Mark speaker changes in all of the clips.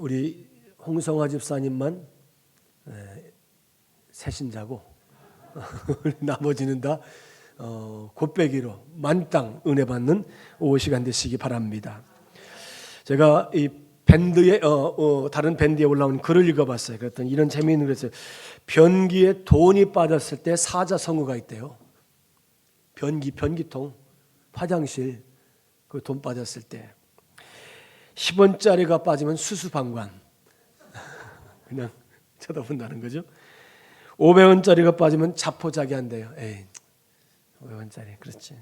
Speaker 1: 우리 홍성화 집사님만 새신자고 나머지는 다 곱배기로 만땅 은혜 받는 오후 시간 되시기 바랍니다. 제가 이 밴드에 다른 밴드에 올라온 글을 읽어봤어요. 그랬더니 이런 재미있는 거 있어요. 변기에 돈이 빠졌을 때 사자성어가 있대요. 변기통, 화장실 그 돈 빠졌을 때 10원짜리가 빠지면 수수방관 그냥 쳐다본다는 거죠. 500원짜리가 빠지면 자포자기한대요. 에이, 500원짜리 그렇지.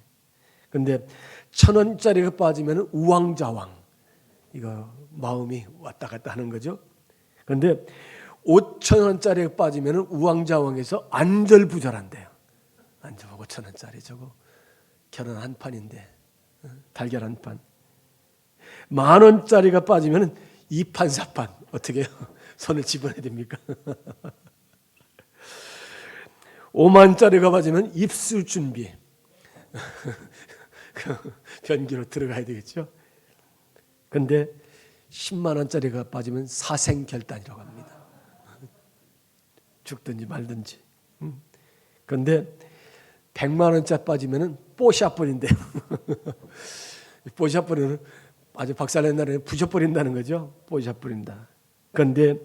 Speaker 1: 근데 1000원짜리가 빠지면 우왕좌왕 이거 마음이 왔다 갔다 하는 거죠. 그런데 5000원짜리가 빠지면 우왕좌왕해서 안절부절한대요. 안절 5000원짜리 저거 결혼 한 판인데 달걀 한 판. 10,000원짜리가 빠지면 2판 4판 어떻게 해요? 손을 집어내야 됩니까? 50,000원짜리가 빠지면 입술 준비. 변기로 들어가야 되겠죠. 근데 100,000원짜리가 빠지면 사생결단이라고 합니다. 죽든지 말든지. 그런데 100,000원짜리 빠지면 뽀샤버린대요. 뽀샤버리는 아주 박살낸 날에 부셔버린다는 거죠. 뽀샤버린다. 그런데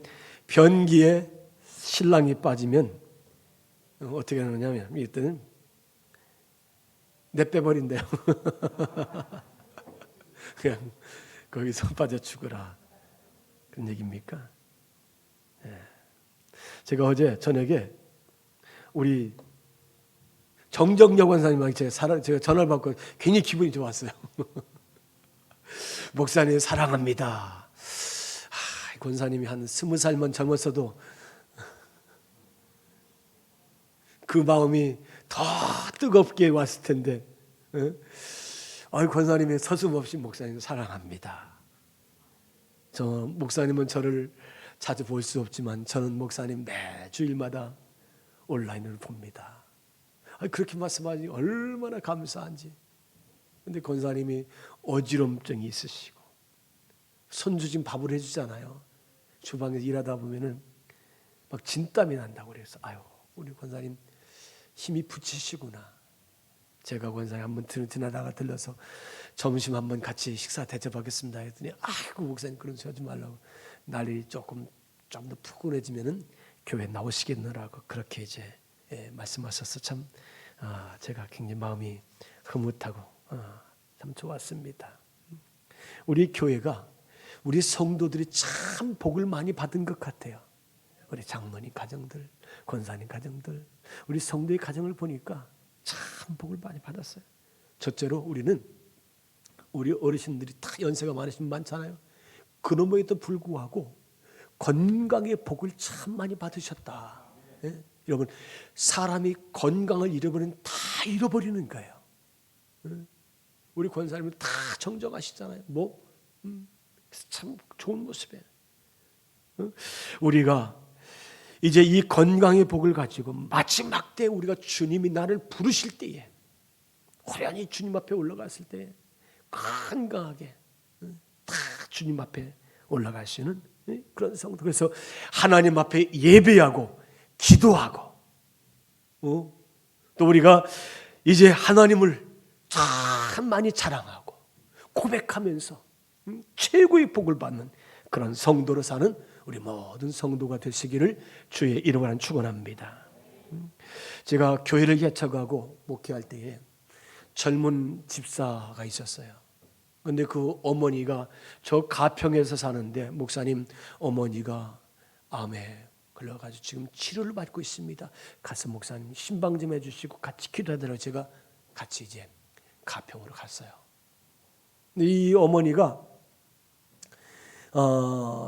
Speaker 1: 변기에 신랑이 빠지면 어떻게 하느냐면 이때는 내빼버린대요. 그냥 거기서 빠져 죽어라. 그런 얘기입니까? 네. 제가 어제 저녁에 우리 정정여 권사님하고 제가 전화를 받고 괜히 기분이 좋았어요. 목사님 사랑합니다. 권사님이 한 20살만 젊었어도 그 마음이 더 뜨겁게 왔을 텐데, 권사님이 서슴없이 목사님 사랑합니다. 저 목사님은 저를 자주 볼 수 없지만 저는 목사님 매 주일마다 온라인으로 봅니다. 그렇게 말씀하니 얼마나 감사한지. 근데 권사님이 어지럼증이 있으시고 손주 지금 밥을 해주잖아요. 주방에서 일하다 보면은 막 진땀이 난다고 그래서 우리 권사님 힘이 붙이시구나. 제가 권사님 한번 지나다가 들러서 점심 한번 같이 식사 대접하겠습니다 했더니 아이고 목사님 그런 소리 하지 말라고. 날이 좀 더 푸근해지면은 교회 나오시겠느라고 그렇게 이제 말씀하셔서 참 제가 굉장히 마음이 흐뭇하고 참 좋았습니다. 우리 교회가 우리 성도들이 참 복을 많이 받은 것 같아요. 우리 장로님 가정들, 권사님 가정들, 우리 성도의 가정을 보니까 참 복을 많이 받았어요. 첫째로 우리 어르신들이 다 연세가 많으신 분 많잖아요. 그놈에도 불구하고 건강의 복을 참 많이 받으셨다. 예? 여러분 사람이 건강을 잃어버리면 다 잃어버리는 거예요. 우리 권사님은 다 정정하시잖아요. 참 좋은 모습이에요. 우리가 이제 이 건강의 복을 가지고 마지막 때 우리가 주님이 나를 부르실 때에 호련히 주님 앞에 올라갔을 때 건강하게 다 주님 앞에 올라가시는 그런 성도. 그래서 하나님 앞에 예배하고 기도하고 또 우리가 이제 하나님을 참 많이 자랑하고 고백하면서 최고의 복을 받는 그런 성도로 사는 우리 모든 성도가 되시기를 주의 이름으로 축원합니다. 제가 교회를 개척하고 목회할 때에 젊은 집사가 있었어요. 그런데 그 어머니가 저 가평에서 사는데 목사님 어머니가 암에 걸려가지고 지금 치료를 받고 있습니다. 가서 목사님 신방 좀 해주시고 같이 기도하더라고요. 제가 같이 이제 가평으로 갔어요. 근데 이 어머니가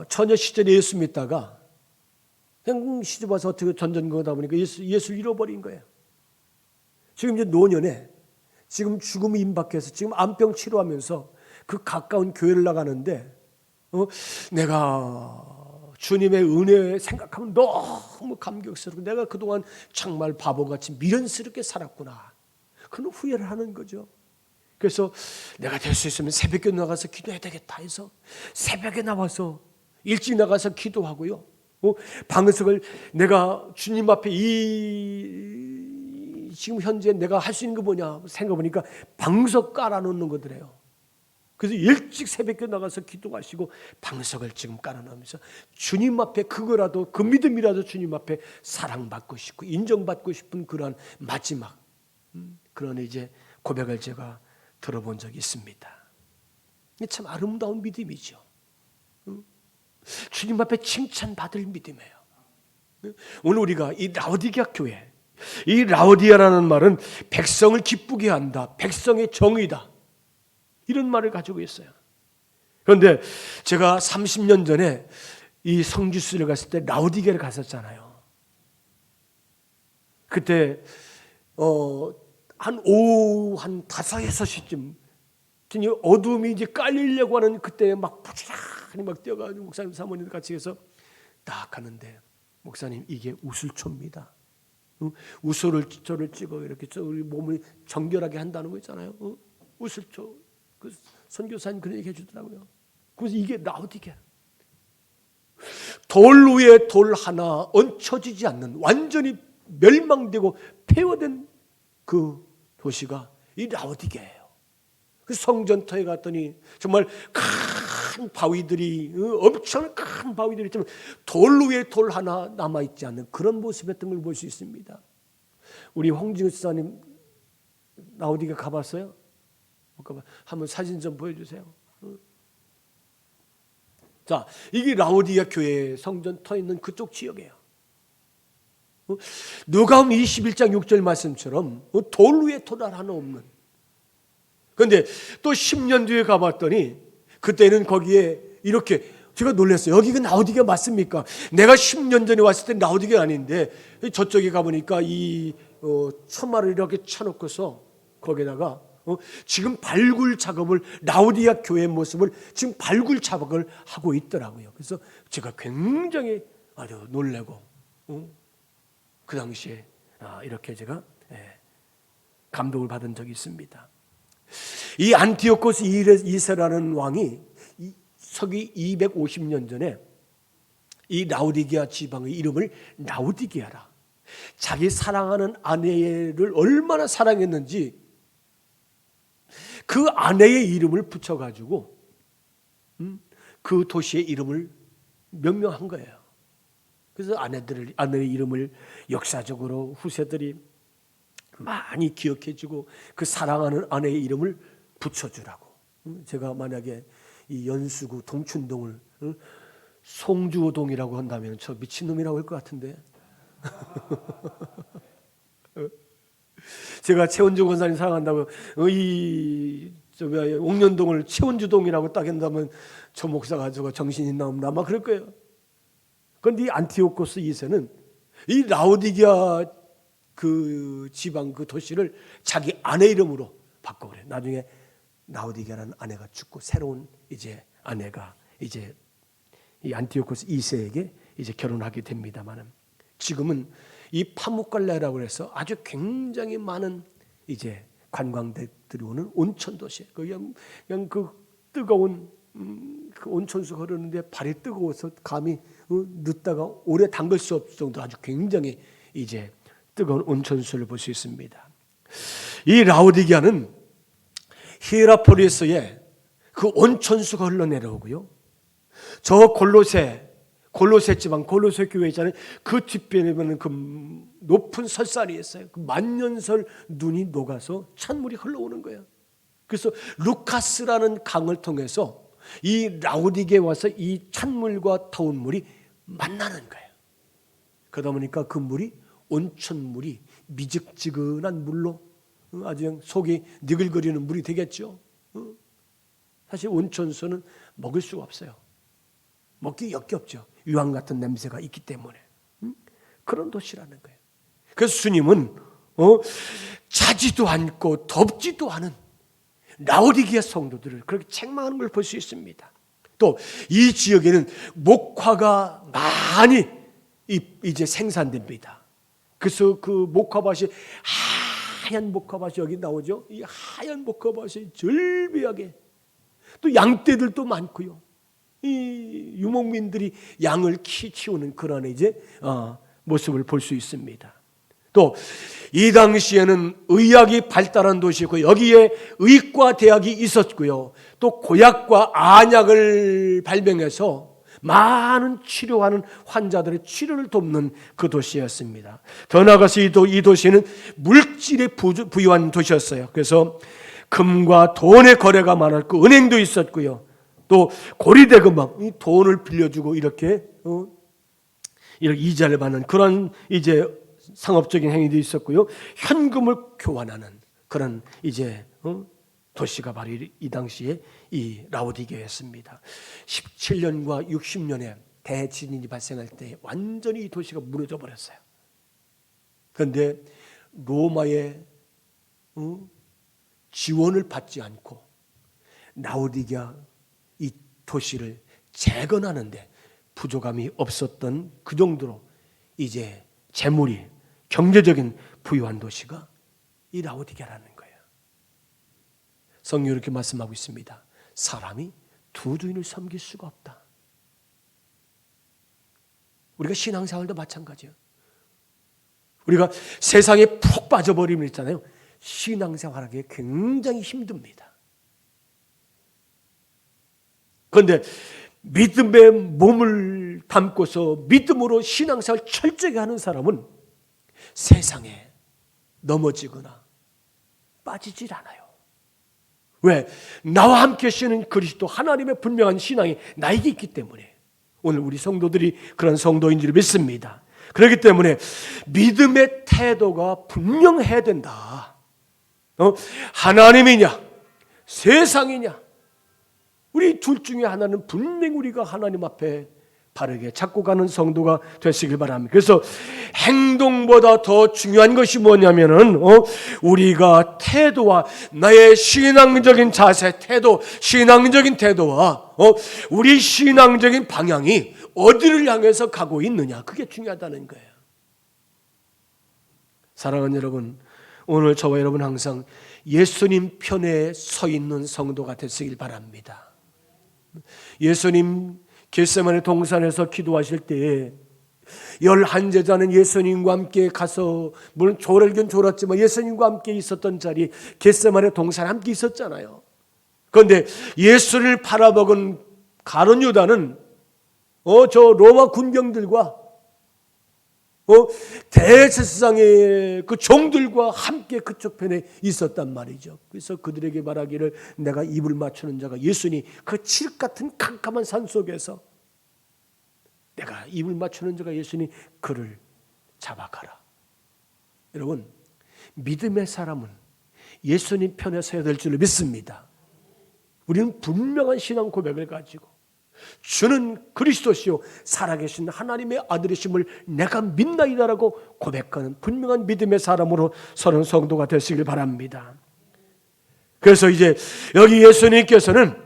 Speaker 1: 처녀 시절에 예수 믿다가 그냥 시집 와서 어떻게 전전거다 보니까 예수를 잃어버린 거예요. 지금 이제 노년에 지금 죽음이 임박해서 지금 암병 치료하면서 그 가까운 교회를 나가는데 내가 주님의 은혜 생각하면 너무 감격스럽고 내가 그동안 정말 바보같이 미련스럽게 살았구나. 그런 후회를 하는 거죠. 그래서 내가 될 수 있으면 새벽에 나가서 기도해야 되겠다 해서 새벽에 나와서 일찍 나가서 기도하고요. 방석을 내가 주님 앞에 지금 현재 내가 할 수 있는 거 뭐냐 생각해보니까 방석 깔아놓는 거더래요. 그래서 일찍 새벽에 나가서 기도하시고 방석을 지금 깔아놓으면서 주님 앞에 그거라도 그 믿음이라도 주님 앞에 사랑받고 싶고 인정받고 싶은 그러한 마지막 그런 이제 고백을 제가 들어본 적이 있습니다. 참 아름다운 믿음이죠. 주님 앞에 칭찬받을 믿음이에요. 오늘 우리가 이 라오디게아 교회, 이 라오디아라는 말은 백성을 기쁘게 한다, 백성의 정의다, 이런 말을 가지고 있어요. 그런데 제가 30년 전에 이 성지순례 갔을 때 라오디게아를 갔었잖아요. 그때 한 오후 한 5, 6시쯤 어둠이 이제 깔리려고 하는 그때 막 부지런히 막 뛰어가지고 목사님 사모님들 같이 해서 딱 가는데, 목사님 이게 우슬초입니다. 우슬을 저를 찍어 이렇게 우리 몸을 정결하게 한다는 거 있잖아요. 우슬초. 그 선교사님 그런 얘기 해주더라고요. 그래서 이게 라오디게아. 돌 위에 돌 하나 얹혀지지 않는, 완전히 멸망되고 폐허된 그 도시가 이 라오디게아예요. 그 성전터에 갔더니 정말 큰 바위들이, 엄청난 큰 바위들이 있지만 돌 위에 돌 하나 남아있지 않는 그런 모습이었던 걸 볼 수 있습니다. 우리 홍진우 지사님 라오디게아 가봤어요? 한번 사진 좀 보여주세요. 자, 이게 라오디게아 교회 성전터에 있는 그쪽 지역이에요. 누가복음 21장 6절 말씀처럼 돌 위에 돌 하나 없는. 그런데 또 10년 뒤에 가봤더니 그때는 거기에 이렇게 제가 놀랐어요. 여기가 라오디게아 맞습니까? 내가 10년 전에 왔을 때 라오디게아 아닌데 저쪽에 가보니까 이 처마를 이렇게 쳐놓고서 거기다가 지금 발굴 작업을, 라오디게아 교회의 모습을 지금 발굴 작업을 하고 있더라고요. 그래서 제가 굉장히 아주 놀래고 그 당시에 이렇게 제가 감동을 받은 적이 있습니다. 이 안티오코스 2세라는 왕이 서기 250년 전에 이 라오디게아 지방의 이름을 라오디게아라, 자기 사랑하는 아내를 얼마나 사랑했는지 그 아내의 이름을 붙여가지고 그 도시의 이름을 명명한 거예요. 그래서 아내의 이름을 역사적으로 후세들이 많이 기억해주고 그 사랑하는 아내의 이름을 붙여주라고. 제가 만약에 이 연수구 동춘동을 송주호동이라고 한다면 저 미친놈이라고 할 것 같은데. 제가 최원주 권사님 사랑한다고 옥년동을 최원주동이라고 딱 한다면 저 목사가 저거 정신이 나오나 아마 그럴 거예요. 그런데 이 안티오코스 2세는 이 라오디게아 그 지방 그 도시를 자기 아내 이름으로 바꿔버려요. 나중에 라오디게아라는 아내가 죽고 새로운 이제 아내가 이제 이 안티오코스 2세에게 이제 결혼하게 됩니다만은, 지금은 이 파묵갈레라고 해서 아주 굉장히 많은 이제 관광객들이 오는 온천 도시. 그냥 그 뜨거운 그 온천수 흐르는데 발이 뜨거워서 감히 늦다가 오래 담글 수 없을 정도로 아주 굉장히 이제 뜨거운 온천수를 볼 수 있습니다. 이 라오디게아는 히에라폴리스에 그 온천수가 흘러내려오고요. 저 골로새 지방, 골로새 교회 있잖아요. 그 뒷편에 보면 그 높은 설산이 있어요. 그 만년설 눈이 녹아서 찬물이 흘러오는 거예요. 그래서 루카스라는 강을 통해서 이 라오디게에 와서 이 찬물과 더운 물이 만나는 거예요. 그러다 보니까 그 물이 온천물이 미적지근한 물로 아주 그냥 속이 니글거리는 물이 되겠죠. 사실 온천수는 먹을 수가 없어요. 먹기 역겹죠. 유황 같은 냄새가 있기 때문에. 그런 도시라는 거예요. 그래서 주님은 자지도 않고 덥지도 않은 라오디게아 성도들을 그렇게 책망하는 걸 볼 수 있습니다. 또 이 지역에는 목화가 많이 이제 생산됩니다. 그래서 그 목화밭이, 하얀 목화밭이 여기 나오죠. 이 하얀 목화밭이 절비하게, 또 양떼들도 많고요. 이 유목민들이 양을 키우는 그런 이제 모습을 볼 수 있습니다. 또 이 당시에는 의학이 발달한 도시고 여기에 의과 대학이 있었고요. 또 고약과 안약을 발명해서 많은 치료하는 환자들의 치료를 돕는 그 도시였습니다. 더 나아가서 이 도시는 물질에 부유한 도시였어요. 그래서 금과 돈의 거래가 많았고 은행도 있었고요. 또 고리대금 막 돈을 빌려주고 이렇게 이자를 받는 그런 이제 상업적인 행위도 있었고요. 현금을 교환하는 그런 이제 도시가 바로 이 당시에 이 라오디게였습니다. 17년과 60년에 대지진이 발생할 때 완전히 이 도시가 무너져 버렸어요. 그런데 로마의 지원을 받지 않고 라오디게아 이 도시를 재건하는데 부족함이 없었던 그 정도로 이제 재물이 경제적인 부유한 도시가 이 라오디게아라는 거예요. 성경이 이렇게 말씀하고 있습니다. 사람이 두 주인을 섬길 수가 없다. 우리가 신앙생활도 마찬가지예요. 우리가 세상에 푹 빠져버리면 있잖아요. 신앙생활하기 굉장히 힘듭니다. 그런데 믿음의 몸을 담고서 믿음으로 신앙생활 철저하게 하는 사람은 세상에 넘어지거나 빠지질 않아요. 왜? 나와 함께 쉬는 그리스도 하나님의 분명한 신앙이 나에게 있기 때문에 오늘 우리 성도들이 그런 성도인 줄 믿습니다. 그렇기 때문에 믿음의 태도가 분명해야 된다. 하나님이냐 세상이냐 우리 둘 중에 하나는 분명히 우리가 하나님 앞에 바르게 잡고 가는 성도가 되시길 바랍니다. 그래서 행동보다 더 중요한 것이 뭐냐면은 우리가 태도와 나의 신앙적인 자세, 신앙적인 태도와 우리 신앙적인 방향이 어디를 향해서 가고 있느냐, 그게 중요하다는 거예요. 사랑하는 여러분, 오늘 저와 여러분 항상 예수님 편에 서 있는 성도가 되시길 바랍니다. 예수님 겟세마네 동산에서 기도하실 때에 11제자는 예수님과 함께 가서 물론 졸긴 졸았지만 예수님과 함께 있었던 자리 겟세마네 동산에 함께 있었잖아요. 그런데 예수를 바라보는 가룟 유다는 저 로마 군병들과 대제사장의 그 종들과 함께 그쪽 편에 있었단 말이죠. 그래서 그들에게 말하기를 내가 입을 맞추는 자가 예수니 그 칠흑 같은 캄캄한 산 속에서 내가 입을 맞추는 자가 예수니 그를 잡아가라. 여러분, 믿음의 사람은 예수님 편에 서야 될 줄 믿습니다. 우리는 분명한 신앙 고백을 가지고 주는 그리스도시요 살아계신 하나님의 아들이심을 내가 믿나이다라고 고백하는 분명한 믿음의 사람으로 서는 성도가 되시길 바랍니다. 그래서 이제 여기 예수님께서는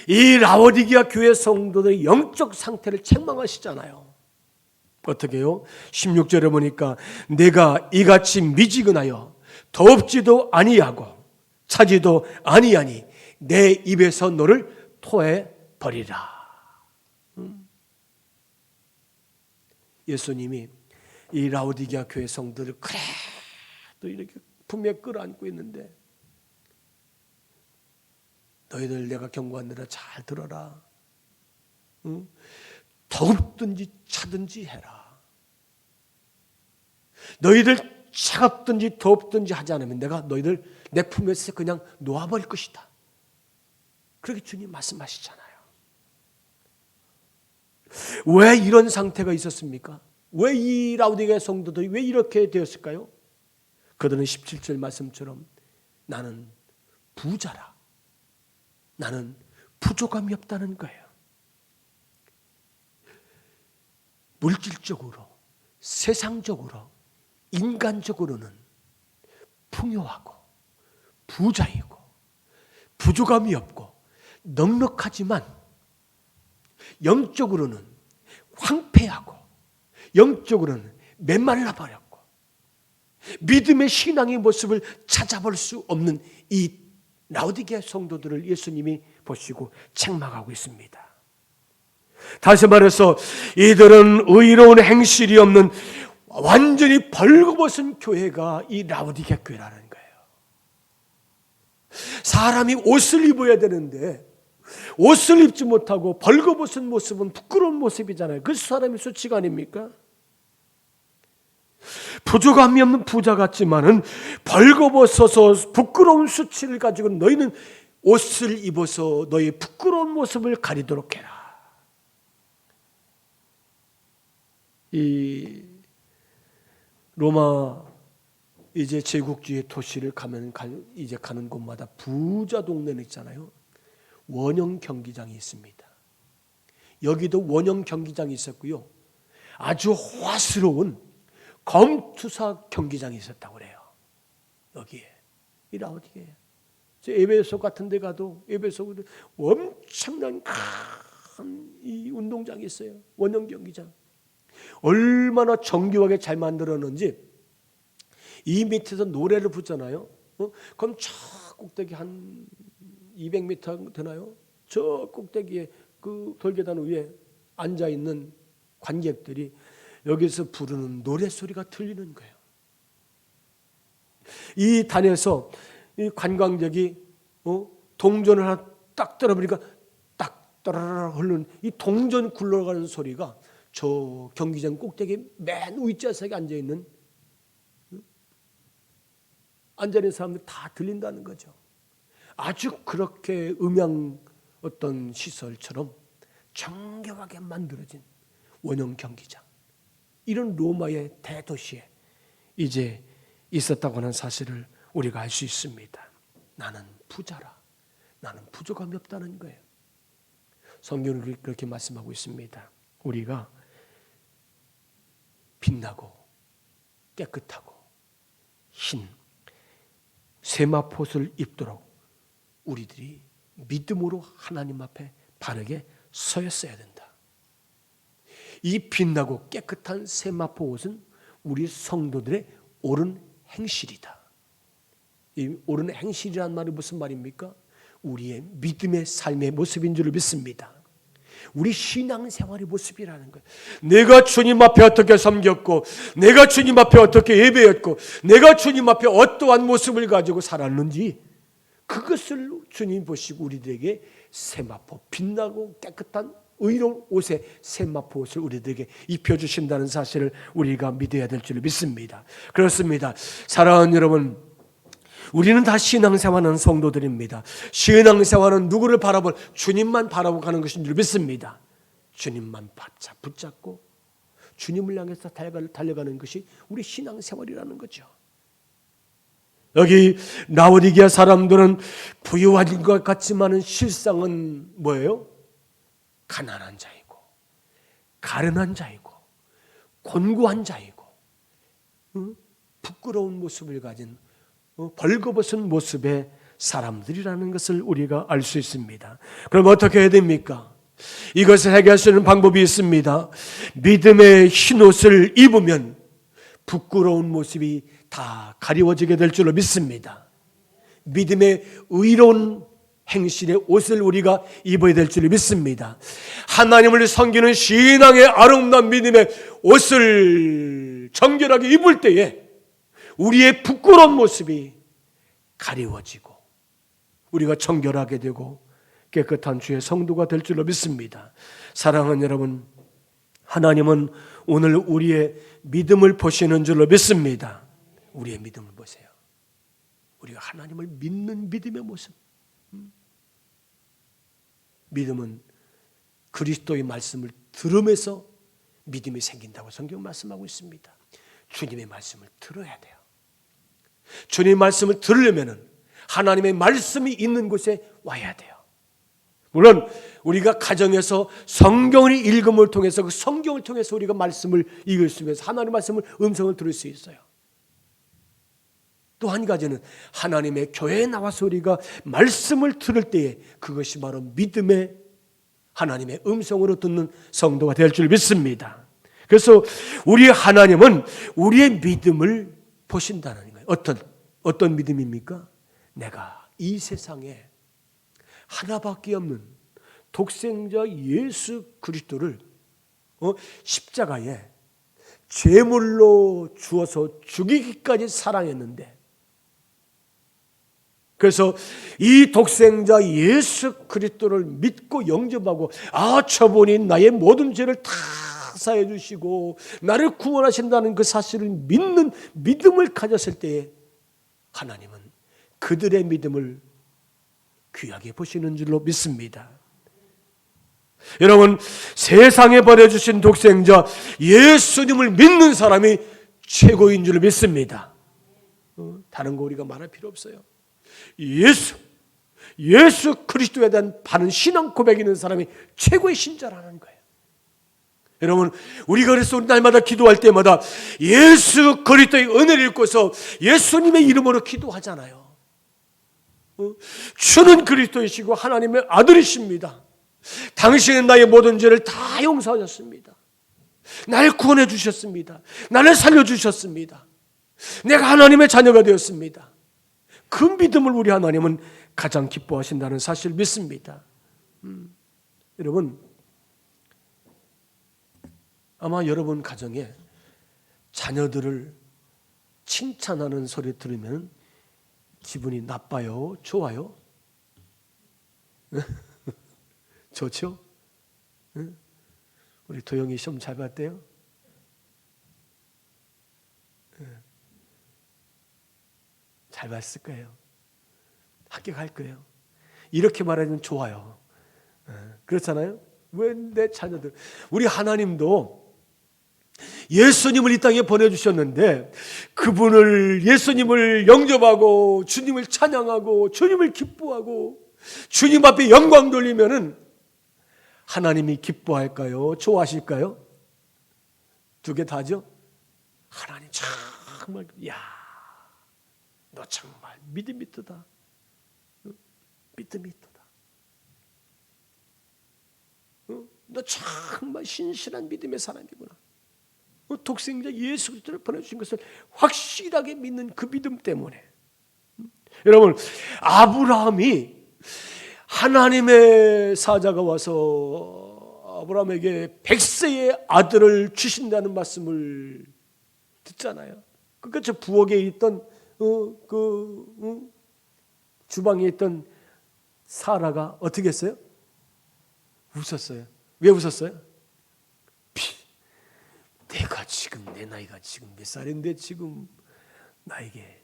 Speaker 1: 이 라오디게아 교회 성도들의 영적 상태를 책망하시잖아요. 어떻게 해요? 16절에 보니까 내가 이같이 미지근하여 더웁지도 아니하고 차지도 아니하니 내 입에서 너를 토해 버리라. 예수님이 이 라오디게아 교회 성도를 그래도 이렇게 품에 끌어안고 있는데 너희들 내가 경고하느라 잘 들어라. 더웁든지 차든지 해라. 너희들 차갑든지 덥든지 하지 않으면 내가 너희들 내 품에서 그냥 놓아버릴 것이다. 그렇게 주님 말씀하시잖아요. 왜 이런 상태가 있었습니까? 왜 이 라오디게아 성도들이 왜 이렇게 되었을까요? 그들은 17절 말씀처럼 나는 부자라. 나는 부족함이 없다는 거예요. 물질적으로, 세상적으로, 인간적으로는 풍요하고 부자이고 부족함이 없고 넉넉하지만 영적으로는 황폐하고 영적으로는 메말라 버렸고 믿음의 신앙의 모습을 찾아볼 수 없는 이 라오디게아 성도들을 예수님이 보시고 책망하고 있습니다. 다시 말해서 이들은 의로운 행실이 없는 완전히 벌거벗은 교회가 이 라오디게 교회라는 거예요. 사람이 옷을 입어야 되는데 옷을 입지 못하고 벌거벗은 모습은 부끄러운 모습이잖아요. 그 사람의 수치가 아닙니까? 부족함이 없는 부자 같지만은 벌거벗어서 부끄러운 수치를 가지고 너희는 옷을 입어서 너희 부끄러운 모습을 가리도록 해라. 이 로마 이제 제국주의 도시를 가면 이제 가는 곳마다 부자 동네는 있잖아요. 원형 경기장이 있습니다. 여기도 원형 경기장이 있었고요. 아주 화스러운 검투사 경기장이 있었다고 그래요. 여기에 이 라오디게에 에베소 같은 데 가도 에베소 엄청난 큰 이 운동장이 있어요. 원형 경기장. 얼마나 정교하게 잘 만들었는지 이 밑에서 노래를 부르잖아요. 그럼 저 꼭대기 한 200m 되나요? 저 꼭대기에 그 돌계단 위에 앉아 있는 관객들이 여기서 부르는 노래 소리가 들리는 거예요. 이 단에서 이 관광객이 동전을 하나 딱 떨어보니까 딱 따라라 흐르는 이 동전 굴러가는 소리가 저 경기장 꼭대기 맨 윗좌석에 앉아 있는 사람들 다 들린다는 거죠. 아주 그렇게 음향 어떤 시설처럼 정교하게 만들어진 원형 경기장. 이런 로마의 대도시에 이제 있었다고 하는 사실을 우리가 알 수 있습니다. 나는 부자라. 나는 부족함이 없다는 거예요. 성경은 그렇게 말씀하고 있습니다. 우리가 빛나고 깨끗하고 흰 세마포옷을 입도록 우리들이 믿음으로 하나님 앞에 바르게 서였어야 된다. 이 빛나고 깨끗한 세마포 옷은 우리 성도들의 옳은 행실이다. 이 옳은 행실이란 말이 무슨 말입니까? 우리의 믿음의 삶의 모습인 줄 믿습니다. 우리 신앙생활의 모습이라는 거예요. 내가 주님 앞에 어떻게 섬겼고, 내가 주님 앞에 어떻게 예배했고, 내가 주님 앞에 어떠한 모습을 가지고 살았는지 그것을 주님 보시고 우리들에게 세마포, 빛나고 깨끗한 의로운 옷에 세마포 옷을 우리들에게 입혀주신다는 사실을 우리가 믿어야 될 줄 믿습니다. 그렇습니다. 사랑하는 여러분, 우리는 다 신앙생활하는 성도들입니다. 신앙생활은 누구를 바라볼 주님만 바라보고 가는 것인 줄 믿습니다. 주님만 붙잡고 주님을 향해서 달려가는 것이 우리 신앙생활이라는 거죠. 여기 라오디게아 사람들은 부유한 것 같지만은 실상은 뭐예요? 가난한 자이고 가련한 자이고 곤고한 자이고 부끄러운 모습을 가진 벌거벗은 모습의 사람들이라는 것을 우리가 알 수 있습니다. 그럼 어떻게 해야 됩니까? 이것을 해결할 수 있는 방법이 있습니다. 믿음의 흰옷을 입으면 부끄러운 모습이 다 가리워지게 될 줄로 믿습니다. 믿음의 의로운 행실의 옷을 우리가 입어야 될 줄로 믿습니다. 하나님을 섬기는 신앙의 아름다운 믿음의 옷을 정결하게 입을 때에 우리의 부끄러운 모습이 가리워지고 우리가 정결하게 되고 깨끗한 주의 성도가 될 줄로 믿습니다. 사랑하는 여러분, 하나님은 오늘 우리의 믿음을 보시는 줄로 믿습니다. 우리의 믿음을 보세요. 우리가 하나님을 믿는 믿음의 모습. 믿음은 그리스도의 말씀을 들으면서 믿음이 생긴다고 성경 말씀하고 있습니다. 주님의 말씀을 들어야 돼요. 주님의 말씀을 들으려면 하나님의 말씀이 있는 곳에 와야 돼요. 물론 우리가 가정에서 성경을 읽음을 통해서 그 성경을 통해서 우리가 말씀을 읽을 수 있어서 하나님의 말씀을 음성을 들을 수 있어요. 또 한 가지는 하나님의 교회에 나와서 우리가 말씀을 들을 때에 그것이 바로 믿음의 하나님의 음성으로 듣는 성도가 될 줄 믿습니다. 그래서 우리 하나님은 우리의 믿음을 보신다는 거예요. 어떤 믿음입니까? 내가 이 세상에 하나밖에 없는 독생자 예수 그리스도를 십자가에 제물로 주어서 죽이기까지 사랑했는데, 그래서 이 독생자 예수 그리스도를 믿고 영접하고 저분이 나의 모든 죄를 다 사해 주시고 나를 구원하신다는 그 사실을 믿는 믿음을 가졌을 때에 하나님은 그들의 믿음을 귀하게 보시는 줄로 믿습니다. 여러분, 세상에 보내주신 독생자 예수님을 믿는 사람이 최고인 줄 믿습니다. 다른 거 우리가 말할 필요 없어요. 예수 그리스도에 대한 바른 신앙 고백 있는 사람이 최고의 신자라는 거예요. 여러분, 우리가 그래서 날마다 기도할 때마다 예수 그리스도의 은혜를 읽고서 예수님의 이름으로 기도하잖아요. 주는 그리스도이시고 하나님의 아들이십니다. 당신은 나의 모든 죄를 다 용서하셨습니다. 나를 구원해 주셨습니다. 나를 살려주셨습니다. 내가 하나님의 자녀가 되었습니다. 그 믿음을 우리 하나님은 가장 기뻐하신다는 사실을 믿습니다. 여러분, 아마 여러분 가정에 자녀들을 칭찬하는 소리 들으면 기분이 나빠요? 좋아요? 좋죠? 우리 도영이 시험 잘 봤대요? 잘 봤을 거예요. 합격할 거예요. 이렇게 말하면 좋아요. 그렇잖아요? 왜 내 자녀들, 우리 하나님도 예수님을 이 땅에 보내주셨는데 그분을, 예수님을 영접하고 주님을 찬양하고 주님을 기뻐하고 주님 앞에 영광 돌리면은 하나님이 기뻐할까요? 좋아하실까요? 두 개 다죠? 하나님 정말, 너 정말 믿음이 있다. 믿음이 있다. 너 정말 신실한 믿음의 사람이구나. 독생자 예수 그리스도를 보내주신 것을 확실하게 믿는 그 믿음 때문에. 여러분, 아브라함이 하나님의 사자가 와서 아브라함에게 100세의 아들을 주신다는 말씀을 듣잖아요. 그러니까 저 부엌에 있던 주방에 있던 사라가 어떻게 했어요? 웃었어요. 왜 웃었어요? 내가 지금, 내 나이가 지금 몇 살인데 지금 나에게,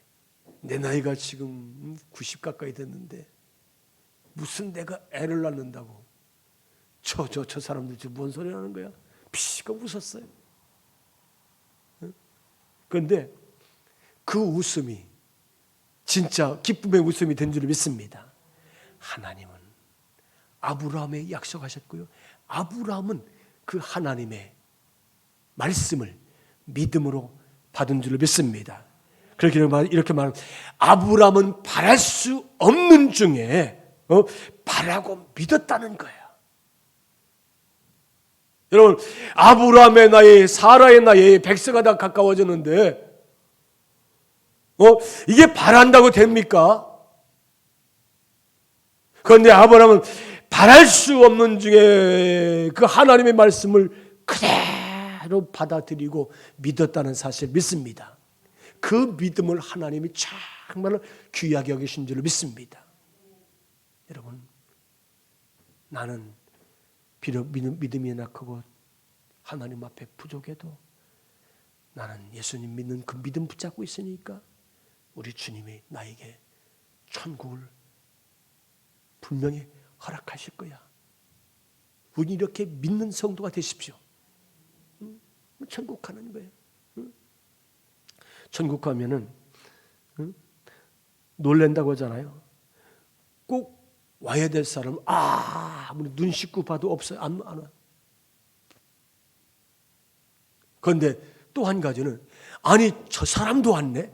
Speaker 1: 내 나이가 지금 90 가까이 됐는데 무슨 내가 애를 낳는다고 저 사람들 지금 뭔 소리 하는 거야? 피가 웃었어요. 그런데 그 웃음이 진짜 기쁨의 웃음이 된 줄 믿습니다. 하나님은 아브라함에 약속하셨고요, 아브라함은 그 하나님의 말씀을 믿음으로 받은 줄 믿습니다. 그렇게 이렇게 말하면 아브라함은 바랄 수 없는 중에 바라고 믿었다는 거예요. 여러분, 아브라함의 나이, 사라의 나이 100세가 다 가까워졌는데 이게 바란다고 됩니까? 그런데 아브라함은 바랄 수 없는 중에 그 하나님의 말씀을 그대로 받아들이고 믿었다는 사실 믿습니다. 그 믿음을 하나님이 정말 귀하게 여기신 줄 믿습니다. 여러분, 나는 비록 믿음이 약하고 하나님 앞에 부족해도 나는 예수님 믿는 그 믿음 붙잡고 있으니까 우리 주님이 나에게 천국을 분명히 허락하실 거야. 우리 이렇게 믿는 성도가 되십시오. 천국 가는 거예요. 천국 가면은 놀랜다고 하잖아요. 꼭 와야 될 사람, 아무리 눈 씻고 봐도 없어요. 안 와. 그런데 또 한 가지는, 아니 저 사람도 왔네.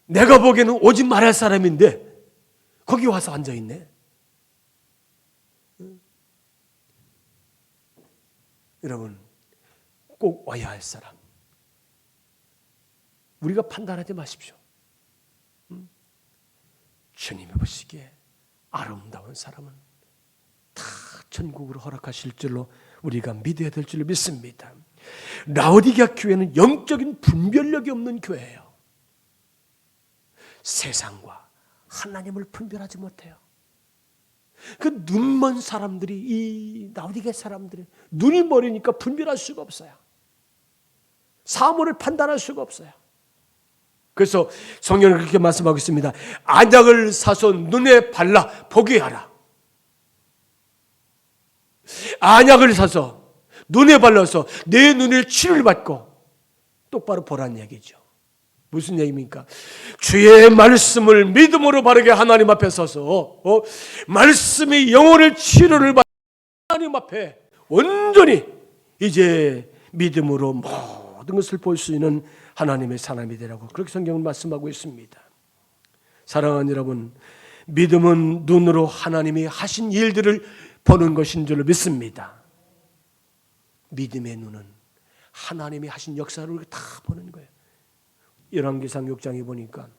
Speaker 1: 내가 보기에는 오지 말할 사람인데 거기 와서 앉아있네. 여러분, 꼭 와야 할 사람, 우리가 판단하지 마십시오. 주님이 보시기에 아름다운 사람은 천국으로 허락하실 줄로 우리가 믿어야 될 줄로 믿습니다. 라오디게아 교회는 영적인 분별력이 없는 교회예요. 세상과 하나님을 분별하지 못해요. 그 눈먼 사람들이, 이 라오디게아 사람들이 눈이 머리니까 분별할 수가 없어요. 사물을 판단할 수가 없어요. 그래서 성경은 그렇게 말씀하고 있습니다. 안약을 사서 눈에 발라 보게 하라. 안약을 사서 눈에 발라서 내 눈에 치료를 받고 똑바로 보라는 얘기죠. 무슨 얘기입니까? 주의 말씀을 믿음으로 바르게 하나님 앞에 서서 말씀이 영혼의 치료를 받는 하나님 앞에 온전히 이제 믿음으로 모든 것을 볼 수 있는 하나님의 사람이 되라고 그렇게 성경은 말씀하고 있습니다. 사랑하는 여러분, 믿음은 눈으로 하나님이 하신 일들을 보는 것인 줄 믿습니다. 믿음의 눈은 하나님이 하신 역사를 다 보는 거예요. 열왕기상 6장에 보니까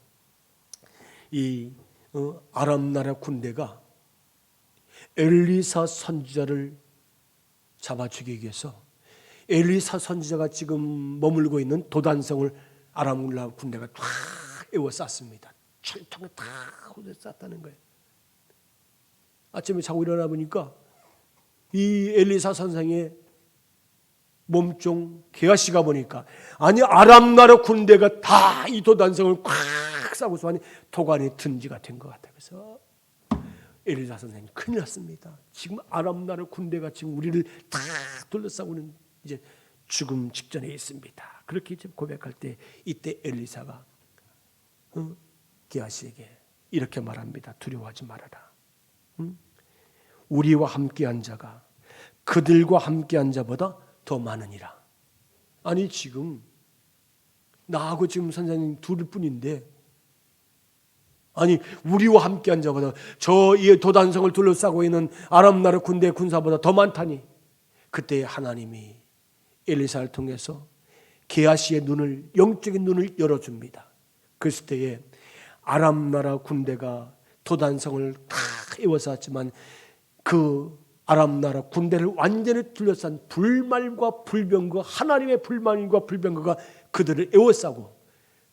Speaker 1: 이 아람 나라 군대가 엘리사 선지자를 잡아 죽이기 위해서 엘리사 선지자가 지금 머물고 있는 도단성을 아람 나라 군대가 다 에워쌌습니다. 철통에 다 쌌다는 거예요. 아침에 자고 일어나 보니까 이 엘리사 선생의 몸종 게하시가 보니까 아니 아람 나라 군대가 다 이 도단성을 꽉 싸고서 아니 도관이 든지가 된 것 같아요. 그래서 엘리사 선생님 큰일 났습니다. 지금 아람 나라 군대가 지금 우리를 다 둘러싸고는 이제 죽음 직전에 있습니다. 그렇게 이제 고백할 때 이때 엘리사가 게하시에게 이렇게 말합니다. 두려워하지 말아라. 우리와 함께한 자가 그들과 함께한 자보다 더 많으니라. 아니 지금 나하고 지금 선생님 둘뿐인데 아니 우리와 함께한 자보다 저 이 도단성을 둘러싸고 있는 아람 나라 군대 군사보다 더 많다니. 그때 하나님이 엘리사를 통해서 게하시의 눈을 영적인 눈을 열어줍니다. 그 때에 아람 나라 군대가 도단성을 다 에워쌌지만 그 아람 나라 군대를 완전히 둘러싼 불말과 불병거, 하나님의 불만과 불병거가 그들을 에워싸고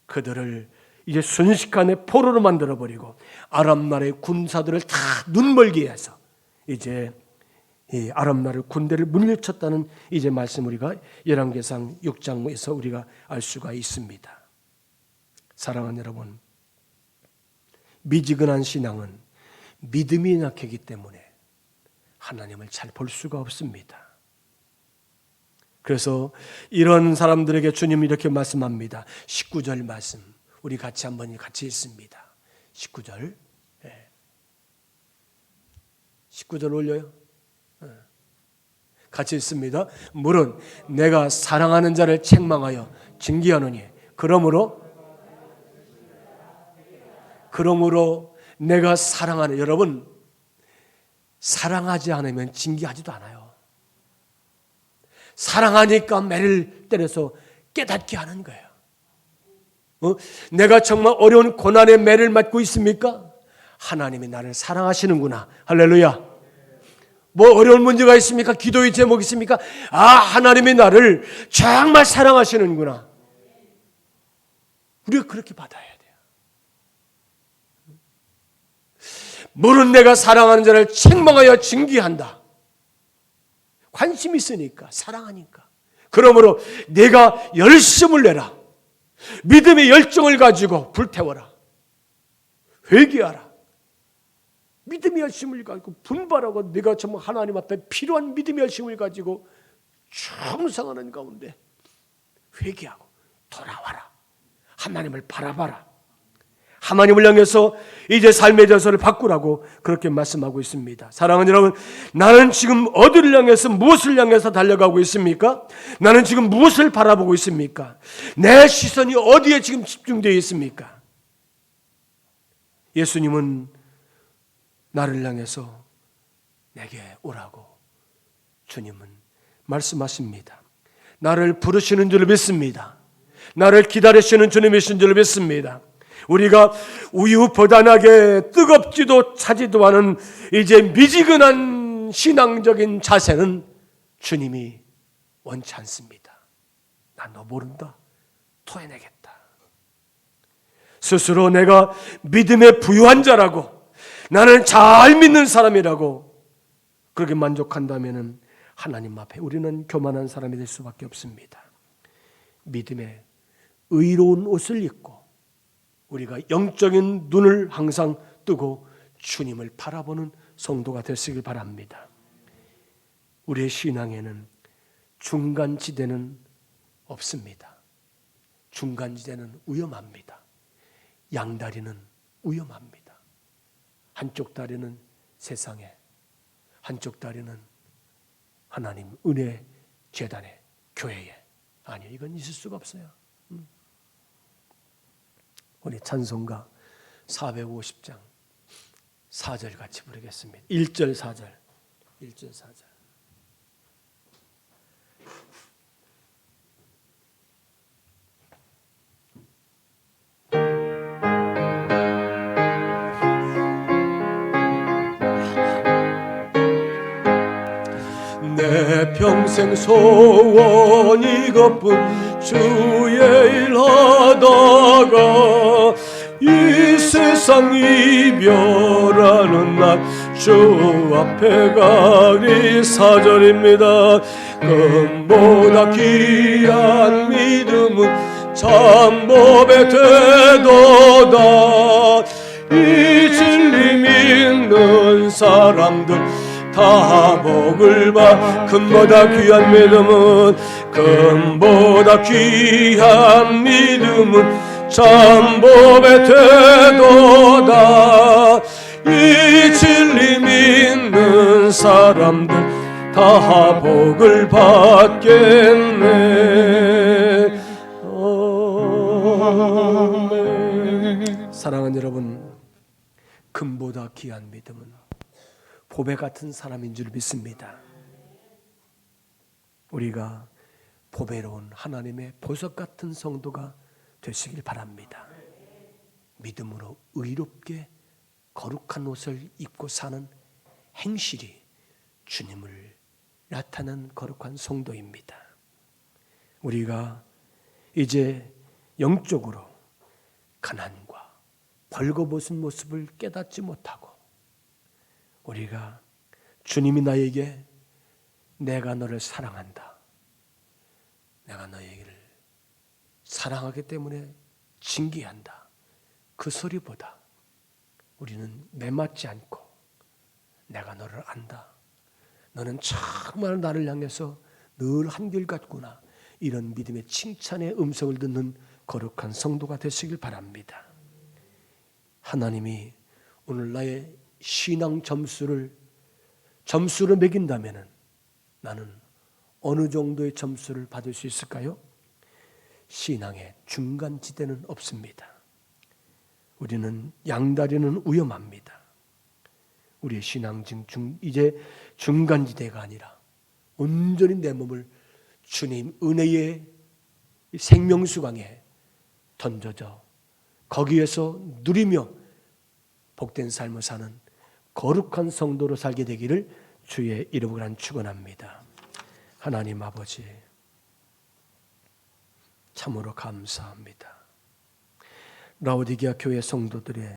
Speaker 1: 그들을 이제 순식간에 포로로 만들어버리고 아람 나라의 군사들을 다 눈멀게 해서 이제 이 아람 나라 군대를 물리쳤다는 이제 말씀 우리가 열왕기상 6장에서 우리가 알 수가 있습니다. 사랑하는 여러분, 미지근한 신앙은 믿음이 약하기 때문에 하나님을 잘 볼 수가 없습니다. 그래서 이런 사람들에게 주님이 이렇게 말씀합니다. 19절 말씀 우리 같이 한번 같이 읽습니다. 19절 19절 올려요. 같이 읽습니다. 물은 내가 사랑하는 자를 책망하여 징계하노니 그러므로 내가 사랑하는, 여러분 사랑하지 않으면 징계하지도 않아요. 사랑하니까 매를 때려서 깨닫게 하는 거예요. 내가 정말 어려운 고난의 매를 맞고 있습니까? 하나님이 나를 사랑하시는구나. 할렐루야. 뭐 어려운 문제가 있습니까? 기도의 제목이 있습니까? 아, 하나님이 나를 정말 사랑하시는구나. 우리가 그렇게 받아야 돼요. 물은 내가 사랑하는 자를 책망하여 징계한다. 관심 있으니까, 사랑하니까. 그러므로 내가 열심을 내라. 믿음의 열정을 가지고 불태워라. 회개하라. 믿음의 열심을 가지고 분발하고 내가 정말 하나님 앞에 필요한 믿음의 열심을 가지고 충성하는 가운데 회개하고 돌아와라. 하나님을 바라봐라. 하나님을 향해서 이제 삶의 전설을 바꾸라고 그렇게 말씀하고 있습니다. 사랑하는 여러분, 나는 지금 어디를 향해서 무엇을 향해서 달려가고 있습니까? 나는 지금 무엇을 바라보고 있습니까? 내 시선이 어디에 지금 집중되어 있습니까? 예수님은 나를 향해서 내게 오라고 주님은 말씀하십니다. 나를 부르시는 줄 믿습니다. 나를 기다리시는 주님이신 줄 믿습니다. 우리가 우유부단하게 뜨겁지도 차지도 않은 이제 미지근한 이런 신앙적인 자세는 주님이 원치 않습니다. 난 너 모른다. 토해내겠다. 스스로 내가 믿음에 부유한 자라고, 나는 잘 믿는 사람이라고 그렇게 만족한다면 하나님 앞에 우리는 교만한 사람이 될 수밖에 없습니다. 믿음의 의로운 옷을 입고 우리가 영적인 눈을 항상 뜨고 주님을 바라보는 성도가 되시길 바랍니다. 우리의 신앙에는 중간지대는 없습니다. 중간지대는 위험합니다. 양다리는 위험합니다. 한쪽 다리는 세상에, 한쪽 다리는 하나님 은혜 재단에, 교회에. 아니요, 이건 있을 수가 없어요. 우리 찬송가 450장 4절 같이 부르겠습니다. 1절 4절 1절 4절. 내 평생 소원 이것뿐 주의 일 하다가 이 세상 이별하는 날 주 앞에 가리. 4절입니다. 금보다 귀한 믿음은 참법에 되도다. 이 진리 믿는 사람들 다 복을 봐. 금보다 귀한 믿음은, 금보다 귀한 믿음은 참법에 되도다. 이 진리 믿는 사람들 다 복을 받겠네. 아멘. 사랑하는 여러분, 금보다 귀한 믿음은 보배 같은 사람인 줄 믿습니다. 우리가 보배로운 하나님의 보석 같은 성도가 되시길 바랍니다. 믿음으로 의롭게 거룩한 옷을 입고 사는 행실이 주님을 나타낸 거룩한 성도입니다. 우리가 이제 영적으로 가난과 벌거벗은 모습을 깨닫지 못하고, 우리가 주님이 나에게 내가 너를 사랑한다, 내가 너에게를 사랑하기 때문에 징계한다, 그 소리보다 우리는 매맞지 않고 내가 너를 안다, 너는 정말 나를 향해서 늘 한결같구나, 이런 믿음의 칭찬의 음성을 듣는 거룩한 성도가 되시길 바랍니다. 하나님이 오늘 나의 신앙 점수를 매긴다면 나는 어느 정도의 점수를 받을 수 있을까요? 신앙의 중간지대는 없습니다. 우리는 양다리는 위험합니다. 우리의 신앙 이제 중간지대가 아니라 온전히 내 몸을 주님 은혜의 생명수강에 던져져 거기에서 누리며 복된 삶을 사는 거룩한 성도로 살게 되기를 주의 이름으로 축원합니다. 하나님 아버지, 참으로 감사합니다. 라오디게아 교회 성도들의